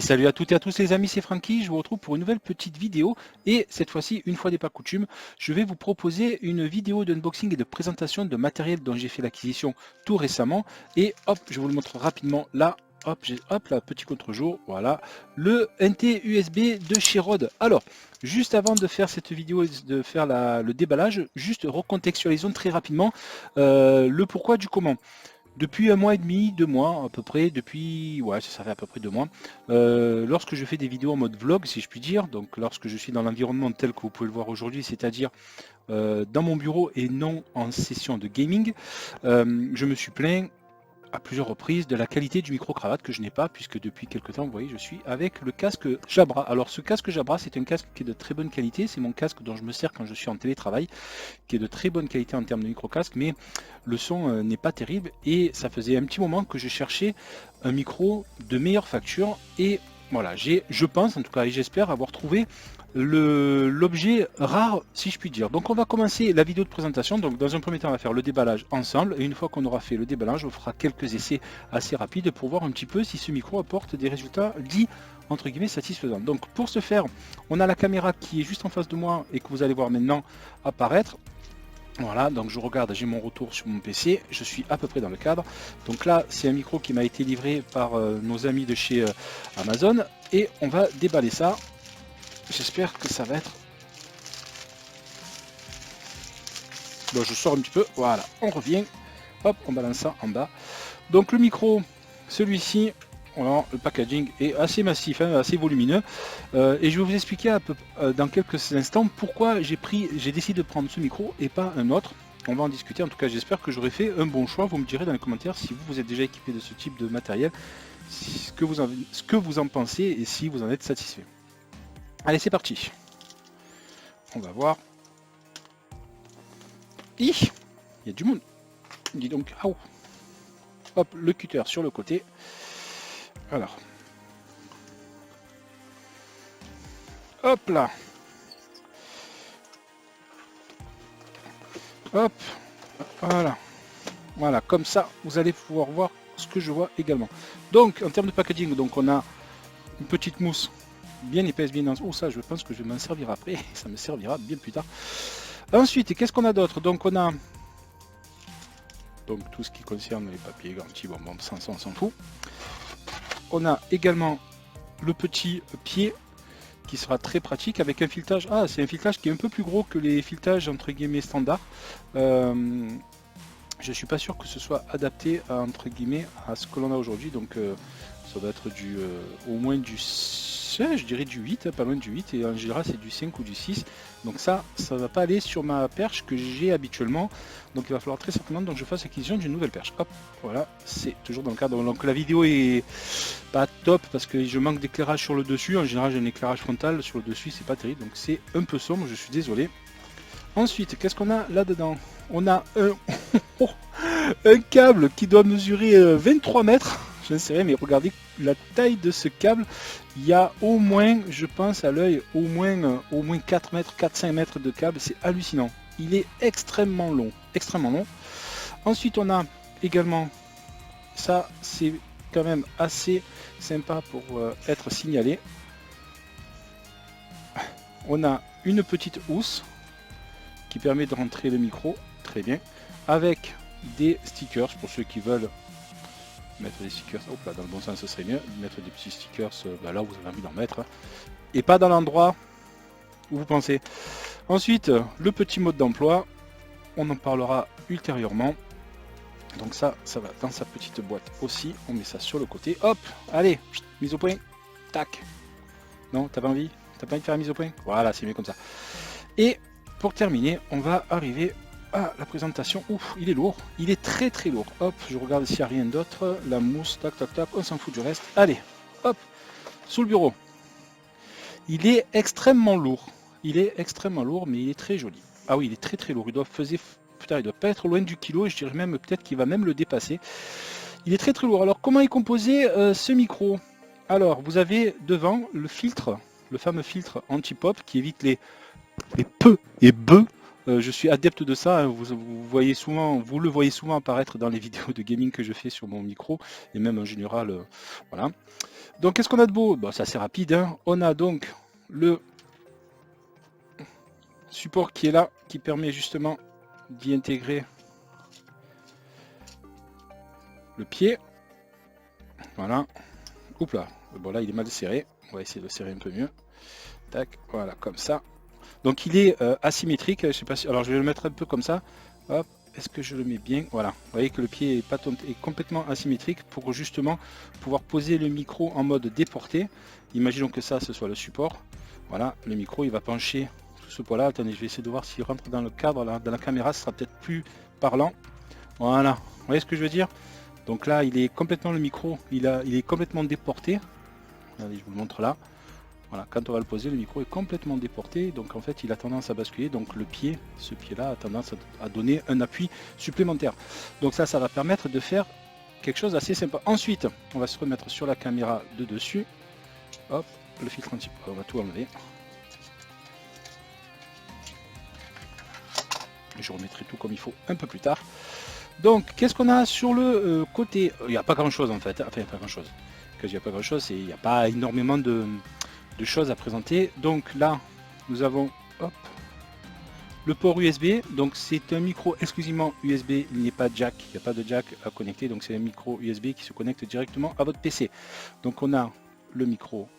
Salut à toutes et à tous les amis, c'est Francky, je vous retrouve pour une nouvelle petite vidéo et cette fois-ci, une fois n'est pas coutume, je vais vous proposer une vidéo d'unboxing et de présentation de matériel dont j'ai fait l'acquisition tout récemment et hop, je vous le montre rapidement là. Hop, hop là, petit contre-jour, voilà, le NT USB de chez Rode. Alors, juste avant de faire cette vidéo et de faire le déballage, juste recontextualisons très rapidement le pourquoi du comment. Depuis un mois et demi, 2 mois à peu près, depuis, ouais, ça fait à peu près 2 mois, lorsque je fais des vidéos en mode vlog, si je puis dire, donc lorsque je suis dans l'environnement tel que vous pouvez le voir aujourd'hui, c'est-à-dire dans mon bureau et non en session de gaming, je me suis plaint à plusieurs reprises de la qualité du micro-cravate que je n'ai pas, puisque depuis quelques temps, vous voyez, je suis avec le casque Jabra. Alors ce casque Jabra, c'est un casque qui est de très bonne qualité, c'est mon casque dont je me sers quand je suis en télétravail, qui est de très bonne qualité en termes de micro-casque, mais le son n'est pas terrible, et ça faisait un petit moment que je cherchais un micro de meilleure facture, et voilà, je pense en tout cas, et j'espère avoir trouvé l'objet rare, si je puis dire. Donc on va commencer la vidéo de présentation. Donc dans un premier temps on va faire le déballage ensemble, et une fois qu'on aura fait le déballage on fera quelques essais assez rapides pour voir un petit peu si ce micro apporte des résultats dits entre guillemets satisfaisants. Donc pour ce faire, on a la caméra qui est juste en face de moi et que vous allez voir maintenant apparaître. Voilà, donc je regarde, j'ai mon retour sur mon PC, je suis à peu près dans le cadre. Donc là, c'est un micro qui m'a été livré par nos amis de chez Amazon, et on va déballer ça. J'espère que ça va être... Bon, je sors un petit peu, voilà, on revient, hop, on balance ça en bas. Donc le micro, celui-ci, voilà, le packaging est assez massif, hein, assez volumineux, et je vais vous expliquer dans quelques instants pourquoi j'ai décidé de prendre ce micro et pas un autre. On va en discuter, en tout cas j'espère que j'aurai fait un bon choix. Vous me direz dans les commentaires si vous êtes déjà équipé de ce type de matériel, ce que vous en pensez et si vous en êtes satisfait. Allez, c'est parti. On va voir. Il y a du monde. Dis donc, ah, hop, le cutter sur le côté. Alors, hop là. Hop, voilà. Voilà, comme ça, vous allez pouvoir voir ce que je vois également. Donc, en termes de packaging, donc on a une petite mousse bien épaisse, bien dense. Oh, ça, je pense que je vais m'en servir après. Ça me servira bien plus tard. Ensuite, qu'est-ce qu'on a d'autre? Donc, on a tout ce qui concerne les papiers, gantils, bon, ça, on s'en fout. On a également le petit pied qui sera très pratique avec un filetage. Ah, c'est un filetage qui est un peu plus gros que les filetages entre guillemets standards. Je suis pas sûr que ce soit adapté à, entre guillemets à ce que l'on a aujourd'hui, donc ça va être du au moins du, je dirais du 8, pas loin du 8, et en général c'est du 5 ou du 6, donc ça va pas aller sur ma perche que j'ai habituellement, donc il va falloir très certainement donc je fasse l'acquisition d'une nouvelle perche. Hop, voilà, c'est toujours dans le cadre. Donc la vidéo est pas top parce que je manque d'éclairage sur le dessus. En général j'ai un éclairage frontal, sur le dessus c'est pas terrible, donc c'est un peu sombre, je suis désolé. Ensuite, qu'est-ce qu'on a là-dedans? On a un câble qui doit mesurer 23 mètres. Je ne sais rien, mais regardez la taille de ce câble. Il y a au moins, je pense à l'œil, au moins 4 mètres, 4-5 mètres de câble. C'est hallucinant. Il est extrêmement long, extrêmement long. Ensuite, on a également, ça c'est quand même assez sympa pour être signalé. On a une petite housse qui permet de rentrer le micro, très bien, avec des stickers pour ceux qui veulent mettre des stickers. Hop là, dans le bon sens ce serait mieux, mettre des petits stickers là où vous avez envie d'en mettre, et pas dans l'endroit où vous pensez. Ensuite, le petit mode d'emploi, on en parlera ultérieurement. Donc ça va dans sa petite boîte aussi, on met ça sur le côté, hop, allez, mise au point, tac. Non, t'as pas envie? T'as pas envie de faire la mise au point? Voilà, c'est mieux comme ça. Et pour terminer, on va arriver à la présentation. Ouf, il est lourd, il est très très lourd. Hop, je regarde s'il n'y a rien d'autre. La mousse, tac tac tac, on s'en fout du reste. Allez, hop, sous le bureau. Il est extrêmement lourd. Il est extrêmement lourd, mais il est très joli. Ah oui, il est très très lourd. Il doit pas être loin du kilo, et je dirais même peut-être qu'il va même le dépasser. Il est très très lourd. Alors comment est composé ce micro? Alors, vous avez devant le filtre, le fameux filtre anti-pop qui évite les peu et be. Je suis adepte de ça, hein. Vous le voyez souvent apparaître dans les vidéos de gaming que je fais sur mon micro, et même en général, voilà. Donc qu'est-ce qu'on a de beau? Bon, c'est assez rapide, hein. On a donc le support qui est là, qui permet justement d'y intégrer le pied. Voilà. Oups là. Bon là il est mal serré. On va essayer de le serrer un peu mieux. Tac, voilà, comme ça. Donc il est asymétrique. Je sais pas si. Alors je vais le mettre un peu comme ça. Hop. Est-ce que je le mets bien? Voilà. Vous voyez que le pied est complètement asymétrique pour justement pouvoir poser le micro en mode déporté. Imaginons que ça, ce soit le support. Voilà, le micro il va pencher tout ce poids-là. Attendez, je vais essayer de voir s'il rentre dans le cadre. Là, dans la caméra, ce sera peut-être plus parlant. Voilà. Vous voyez ce que je veux dire? Donc là, il est complètement le micro, il est complètement déporté. Regardez, je vous le montre là. Voilà, quand on va le poser, le micro est complètement déporté, donc en fait il a tendance à basculer, donc le pied, ce pied-là a tendance à donner un appui supplémentaire. Donc ça va permettre de faire quelque chose d'assez sympa. Ensuite, on va se remettre sur la caméra de dessus. Hop, le filtre anti, on va tout enlever. Je remettrai tout comme il faut un peu plus tard. Donc, qu'est-ce qu'on a sur le côté? Il n'y a pas grand-chose en fait, enfin pas grand-chose. Quand il n'y a pas grand-chose, il n'y a pas énormément de choses à présenter. Donc là, nous avons hop, le port USB. Donc c'est un micro exclusivement USB, il n'y a pas de jack, il n'y a pas de jack à connecter. Donc c'est un micro USB qui se connecte directement à votre PC. Donc on a le micro,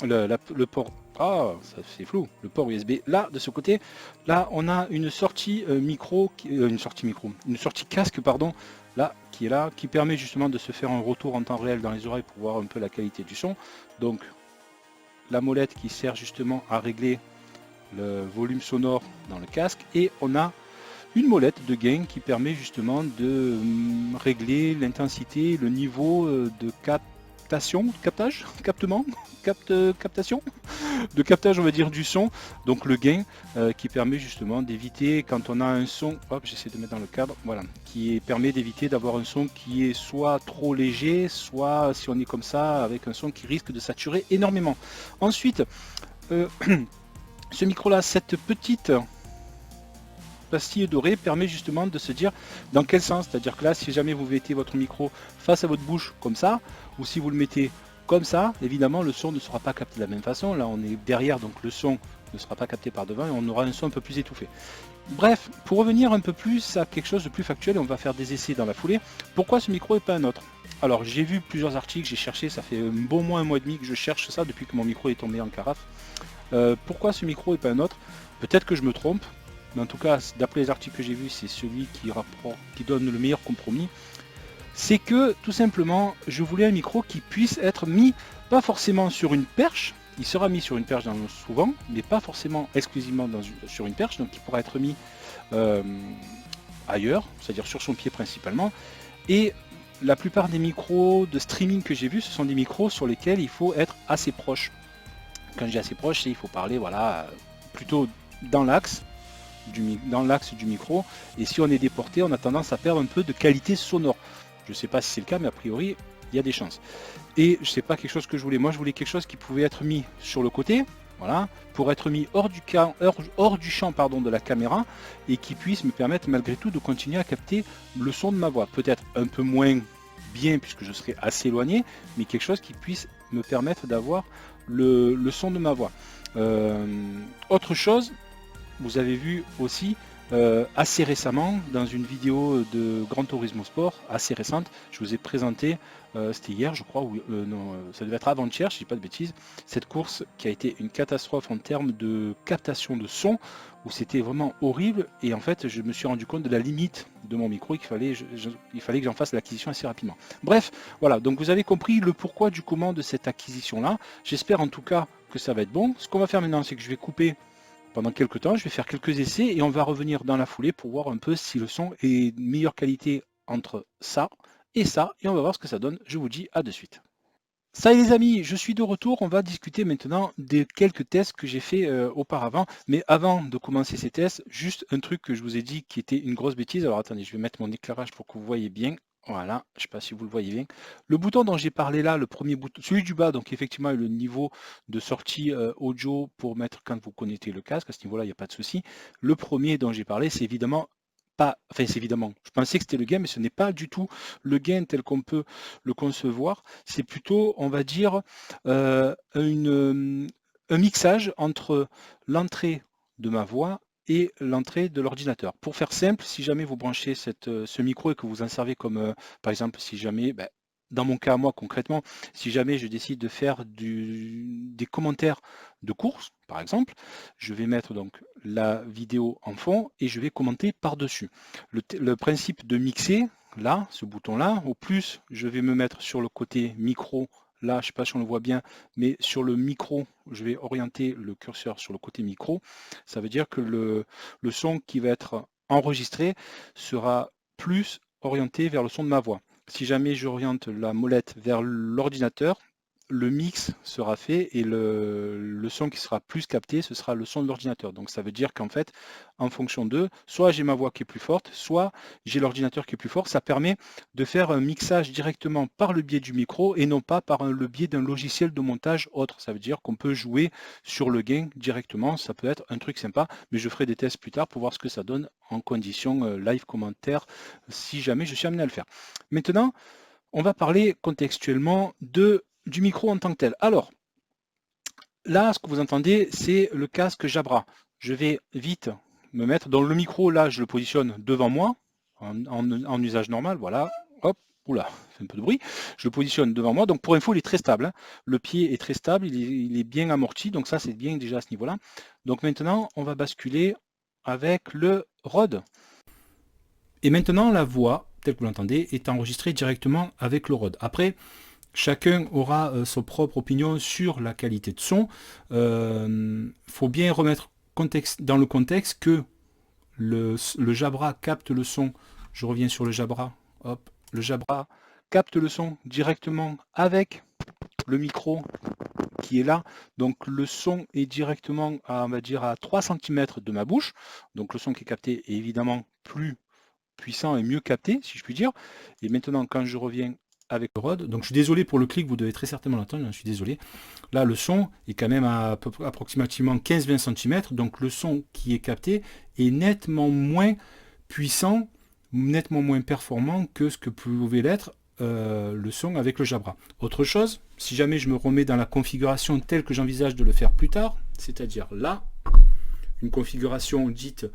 le port. Ah, ça c'est flou. Le port USB là de ce côté. Là on a une sortie micro, une sortie casque pardon. Là qui est là, qui permet justement de se faire un retour en temps réel dans les oreilles pour voir un peu la qualité du son. Donc la molette qui sert justement à régler le volume sonore dans le casque, et on a une molette de gain qui permet justement de régler l'intensité, le niveau de captation, de captage on va dire du son, donc le gain qui permet justement d'éviter quand on a un son, hop j'essaie de mettre dans le cadre, voilà, permet d'éviter d'avoir un son qui est soit trop léger, soit si on est comme ça avec un son qui risque de saturer énormément. Ensuite ce micro là, cette petite pastille dorée permet justement de se dire dans quel sens, c'est-à-dire que là si jamais vous mettez votre micro face à votre bouche comme ça, ou si vous le mettez comme ça, évidemment le son ne sera pas capté de la même façon. Là on est derrière, donc le son ne sera pas capté par devant et on aura un son un peu plus étouffé. Bref, pour revenir un peu plus à quelque chose de plus factuel, on va faire des essais dans la foulée. Pourquoi ce micro et pas un autre? Alors j'ai vu plusieurs articles, j'ai cherché, ça fait un bon mois, un mois et demi que je cherche ça depuis que mon micro est tombé en carafe. Pourquoi ce micro et pas un autre? Peut-être que je me trompe, mais en tout cas d'après les articles que j'ai vus, c'est celui qui donne le meilleur compromis. C'est que tout simplement je voulais un micro qui puisse être mis pas forcément sur une perche, il sera mis sur une perche souvent, mais pas forcément exclusivement sur une perche, donc il pourra être mis ailleurs, c'est-à-dire sur son pied principalement. Et la plupart des micros de streaming que j'ai vus, ce sont des micros sur lesquels il faut être assez proche. Quand je dis assez proche, c'est il faut parler voilà, plutôt dans l'axe du micro, et si on est déporté, on a tendance à perdre un peu de qualité sonore. Je ne sais pas si c'est le cas, mais a priori, il y a des chances. Et je sais pas quelque chose que je voulais. Moi, je voulais quelque chose qui pouvait être mis sur le côté, voilà, pour être mis hors du champ pardon, de la caméra, et qui puisse me permettre malgré tout de continuer à capter le son de ma voix. Peut-être un peu moins bien puisque je serai assez éloigné, mais quelque chose qui puisse me permettre d'avoir le son de ma voix. Autre chose, vous avez vu aussi assez récemment dans une vidéo de Gran Turismo Sport, assez récente, je vous ai présenté, c'était hier je crois, ou non, ça devait être avant-hier, je dis pas de bêtises, cette course qui a été une catastrophe en termes de captation de son, où c'était vraiment horrible, et en fait je me suis rendu compte de la limite de mon micro, et qu'il fallait, il fallait que j'en fasse l'acquisition assez rapidement. Bref, voilà, donc vous avez compris le pourquoi du comment de cette acquisition là. J'espère en tout cas que ça va être bon. Ce qu'on va faire maintenant, c'est que je vais couper pendant quelques temps, je vais faire quelques essais et on va revenir dans la foulée pour voir un peu si le son est de meilleure qualité entre ça, et on va voir ce que ça donne. Je vous dis à de suite. Ça y est les amis, je suis de retour, on va discuter maintenant des quelques tests que j'ai fait auparavant. Mais avant de commencer ces tests, juste un truc que je vous ai dit qui était une grosse bêtise. Alors attendez, je vais mettre mon éclairage pour que vous voyez bien. Voilà, je ne sais pas si vous le voyez bien. Le bouton dont j'ai parlé là, le premier bouton, celui du bas, donc effectivement le niveau de sortie audio pour mettre quand vous connectez le casque, à ce niveau-là, il n'y a pas de souci. Le premier dont j'ai parlé, c'est évidemment pas, enfin c'est évidemment, je pensais que c'était le gain, mais ce n'est pas du tout le gain tel qu'on peut le concevoir. C'est plutôt, on va dire, un mixage entre l'entrée de ma voix et l'entrée de l'ordinateur. Pour faire simple, si jamais vous branchez ce micro et que vous en servez comme, par exemple, si jamais, ben, dans mon cas, moi concrètement, si jamais je décide de faire des commentaires de course, par exemple, je vais mettre donc la vidéo en fond et je vais commenter par-dessus. Le principe de mixer, là, ce bouton-là, au plus je vais me mettre sur le côté micro. Là, je ne sais pas si on le voit bien, mais sur le micro, je vais orienter le curseur sur le côté micro. Ça veut dire que le son qui va être enregistré sera plus orienté vers le son de ma voix. Si jamais j'oriente la molette vers l'ordinateur, le mix sera fait et le son qui sera plus capté, ce sera le son de l'ordinateur. Donc ça veut dire qu'en fait, en fonction d'eux, soit j'ai ma voix qui est plus forte, soit j'ai l'ordinateur qui est plus fort. Ça permet de faire un mixage directement par le biais du micro et non pas par le biais d'un logiciel de montage autre. Ça veut dire qu'on peut jouer sur le gain directement. Ça peut être un truc sympa, mais je ferai des tests plus tard pour voir ce que ça donne en condition live commentaire si jamais je suis amené à le faire. Maintenant, on va parler contextuellement du micro en tant que tel. Alors, là, ce que vous entendez, c'est le casque Jabra. Je vais vite me mettre dans le micro, là, je le positionne devant moi, en usage normal, voilà, hop, oula, fait un peu de bruit, je le positionne devant moi, donc pour info, il est très stable, hein. Le pied est très stable, il est bien amorti, donc ça, c'est bien déjà à ce niveau-là. Donc maintenant, on va basculer avec le Rode. Et maintenant, la voix, telle que vous l'entendez, est enregistrée directement avec le Rode. Après, chacun aura son propre opinion sur la qualité de son. Faut bien remettre dans le contexte que le Jabra capte le son. Je reviens sur le Jabra. Hop, le Jabra capte le son directement avec le micro qui est là. Donc le son est directement à, on va dire, à 3 cm de ma bouche. Donc le son qui est capté est évidemment plus puissant et mieux capté, si je puis dire. Et maintenant, quand je reviens avec le Rode, donc je suis désolé pour le clic, vous devez très certainement l'entendre, je suis désolé. Là, le son est quand même à peu près approximativement 15-20 cm, donc le son qui est capté est nettement moins puissant, nettement moins performant que ce que pouvait l'être le son avec le Jabra. Autre chose, si jamais je me remets dans la configuration telle que j'envisage de le faire plus tard, c'est-à-dire là, une configuration dite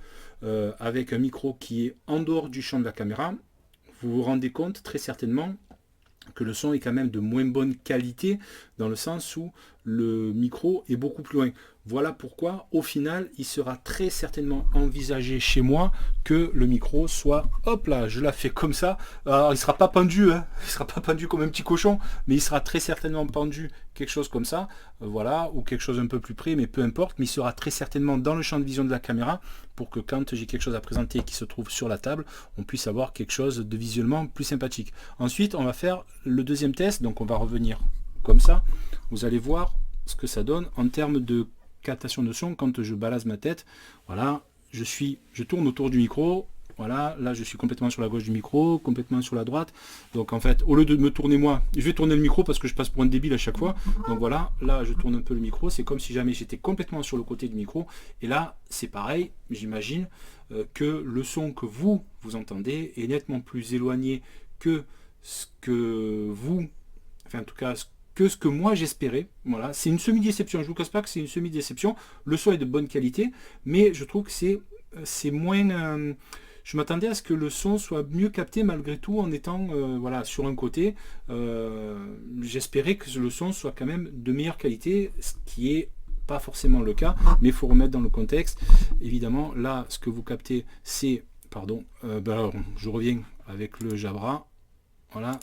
avec un micro qui est en dehors du champ de la caméra, vous vous rendez compte très certainement que le son est quand même de moins bonne qualité dans le sens où le micro est beaucoup plus loin. Voilà pourquoi au final il sera très certainement envisagé chez moi que le micro soit, hop là, je la fais comme ça. Alors il sera pas pendu, hein, il sera pas pendu comme un petit cochon, mais il sera très certainement pendu quelque chose comme ça, voilà, ou quelque chose un peu plus près, mais peu importe, mais il sera très certainement dans le champ de vision de la caméra pour que quand j'ai quelque chose à présenter qui se trouve sur la table, on puisse avoir quelque chose de visuellement plus sympathique. Ensuite, on va faire le deuxième test, donc on va revenir comme ça. Vous allez voir ce que ça donne en termes de captation de son quand je balance ma tête. Voilà, je tourne autour du micro. Voilà, là je suis complètement sur la gauche du micro, complètement sur la droite. Donc en fait, au lieu de me tourner moi, je vais tourner le micro parce que je passe pour un débile à chaque fois. Donc voilà, là je tourne un peu le micro. C'est comme si jamais j'étais complètement sur le côté du micro. Et là, c'est pareil, j'imagine que le son que vous entendez est nettement plus éloigné que ce que vous, enfin en tout cas que ce que moi j'espérais. Voilà, c'est une semi-déception, je vous casse pas que c'est une semi-déception. Le son est de bonne qualité, mais je trouve que c'est moins... je m'attendais à ce que le son soit mieux capté malgré tout en étant voilà, sur un côté. J'espérais que le son soit quand même de meilleure qualité, ce qui est pas forcément le cas, mais il faut remettre dans le contexte. Évidemment, là, ce que vous captez, c'est... Pardon, alors, je reviens avec le Jabra. Voilà.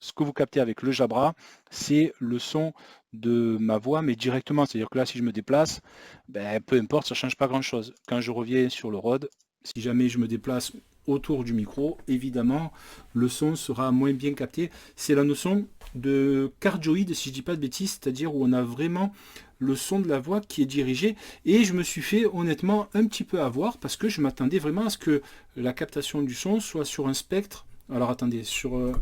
Ce que vous captez avec le Jabra, c'est le son de ma voix, mais directement. C'est-à-dire que là, si je me déplace, ben, peu importe, ça ne change pas grand-chose. Quand je reviens sur le Rode, si jamais je me déplace autour du micro, évidemment, le son sera moins bien capté. C'est la notion de cardioïde, si je ne dis pas de bêtises, c'est-à-dire où on a vraiment le son de la voix qui est dirigé. Et je me suis fait honnêtement un petit peu avoir parce que je m'attendais vraiment à ce que la captation du son soit sur un spectre. Alors attendez, sur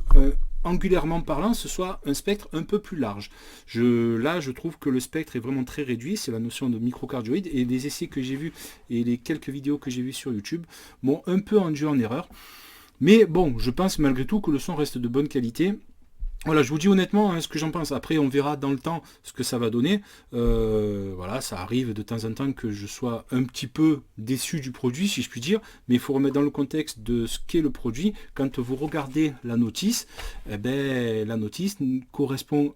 angulairement parlant, ce soit un spectre un peu plus large. Là, je trouve que le spectre est vraiment très réduit, c'est la notion de microcardioïde, et les essais que j'ai vus et les quelques vidéos que j'ai vues sur YouTube m'ont un peu induit en erreur. Mais bon, je pense malgré tout que le son reste de bonne qualité. Voilà, je vous dis honnêtement ce que j'en pense. Après, on verra dans le temps ce que ça va donner. Voilà, ça arrive de temps en temps que je sois un petit peu déçu du produit, si je puis dire. Mais il faut remettre dans le contexte de ce qu'est le produit. Quand vous regardez la notice, eh ben, la notice correspond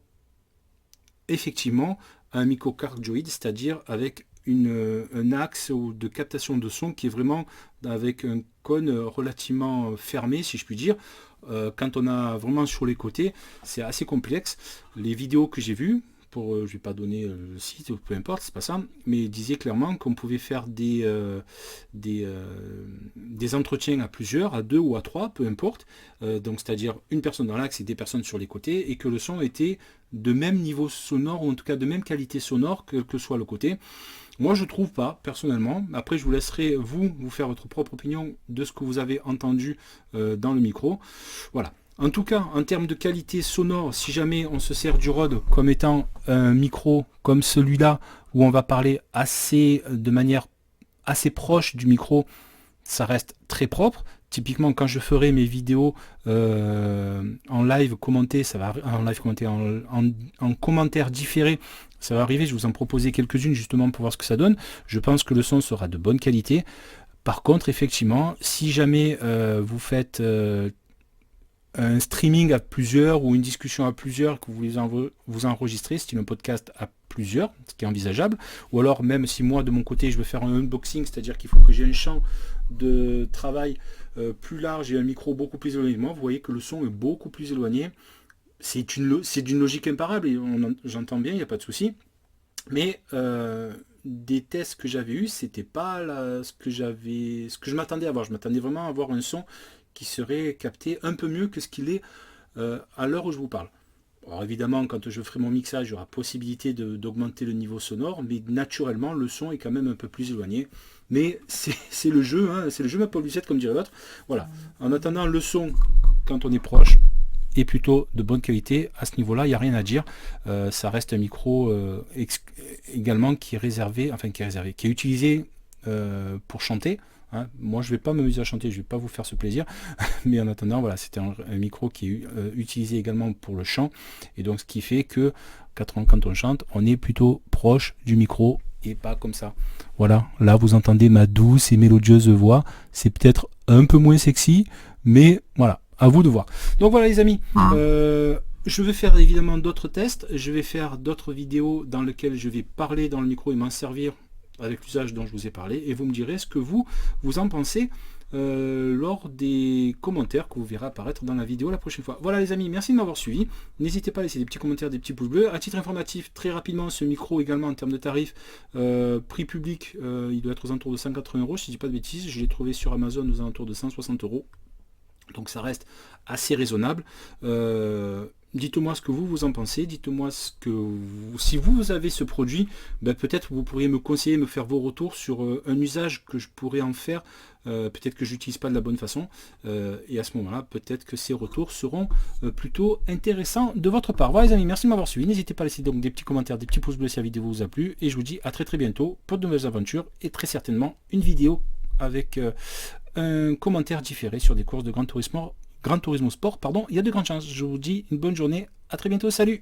effectivement à un microcardioïde, c'est-à-dire avec un axe de captation de son qui est vraiment avec un cône relativement fermé, si je puis dire. Quand on a vraiment sur les côtés, c'est assez complexe. Les vidéos que j'ai vues, je ne vais pas donner le site, peu importe, c'est pas ça, mais disaient clairement qu'on pouvait faire des entretiens à plusieurs, à 2 ou à 3, peu importe, donc c'est-à-dire une personne dans l'axe et des personnes sur les côtés, et que le son était de même niveau sonore, ou en tout cas de même qualité sonore, quel que soit le côté. Moi, je trouve pas, personnellement. Après, je vous laisserai, vous faire votre propre opinion de ce que vous avez entendu dans le micro. Voilà. En tout cas, en termes de qualité sonore, si jamais on se sert du Rode comme étant un micro comme celui-là, où on va parler de manière assez proche du micro, ça reste très propre. Typiquement, quand je ferai mes vidéos en live commenté, en commentaire différé, ça va arriver, je vais vous en proposer quelques-unes justement pour voir ce que ça donne. Je pense que le son sera de bonne qualité. Par contre, effectivement, si jamais vous faites un streaming à plusieurs ou une discussion à plusieurs, que vous enregistrez, style un podcast à plusieurs, ce qui est envisageable, ou alors même si moi de mon côté je veux faire un unboxing, c'est-à-dire qu'il faut que j'ai un champ de travail plus large et un micro beaucoup plus éloigné de moi, vous voyez que le son est beaucoup plus éloigné. C'est d'une logique imparable, et j'entends bien, il n'y a pas de souci, mais des tests que j'avais eus, c'était pas ce que je m'attendais à avoir. Je m'attendais vraiment à avoir un son qui serait capté un peu mieux que ce qu'il est à l'heure où je vous parle. Alors évidemment, quand je ferai mon mixage, il y aura possibilité d'augmenter le niveau sonore, mais naturellement, le son est quand même un peu plus éloigné. Mais c'est le jeu, hein, c'est le jeu ma pauvre Lucette, comme dirait l'autre. Voilà. En attendant, le son, quand on est proche, est plutôt de bonne qualité. À ce niveau-là, il n'y a rien à dire. Ça reste un micro également qui est utilisé pour chanter. Hein. Moi, je ne vais pas m'amuser à chanter, je ne vais pas vous faire ce plaisir. Mais en attendant, voilà, c'était un micro qui est utilisé également pour le chant. Et donc, ce qui fait que quand on chante, on est plutôt proche du micro et pas comme ça. Voilà, là, vous entendez ma douce et mélodieuse voix. C'est peut-être un peu moins sexy, mais voilà, à vous de voir. Donc voilà, les amis. Je vais faire évidemment d'autres tests. Je vais faire d'autres vidéos dans lesquelles je vais parler dans le micro et m'en servir avec l'usage dont je vous ai parlé, et vous me direz ce que vous en pensez lors des commentaires que vous verrez apparaître dans la vidéo la prochaine fois. Voilà les amis, merci de m'avoir suivi. N'hésitez pas à laisser des petits commentaires, des petits pouces bleus. À titre informatif, très rapidement, ce micro également en termes de tarifs, prix public, il doit être aux alentours de 180 €, si je dis pas de bêtises. Je l'ai trouvé sur Amazon aux alentours de 160 €. Donc ça reste assez raisonnable. Dites-moi ce que vous en pensez, dites-moi si vous avez ce produit, peut-être vous pourriez me conseiller, me faire vos retours sur un usage que je pourrais en faire, peut-être que j'utilise pas de la bonne façon, et à ce moment-là, peut-être que ces retours seront plutôt intéressants de votre part. Voilà les amis, merci de m'avoir suivi, n'hésitez pas à laisser donc des petits commentaires, des petits pouces bleus si la vidéo vous a plu, et je vous dis à très bientôt pour de nouvelles aventures, et très certainement une vidéo avec un commentaire différé sur des courses de Gran Turismo Sport, pardon, il y a de grandes chances. Je vous dis une bonne journée, à très bientôt, salut!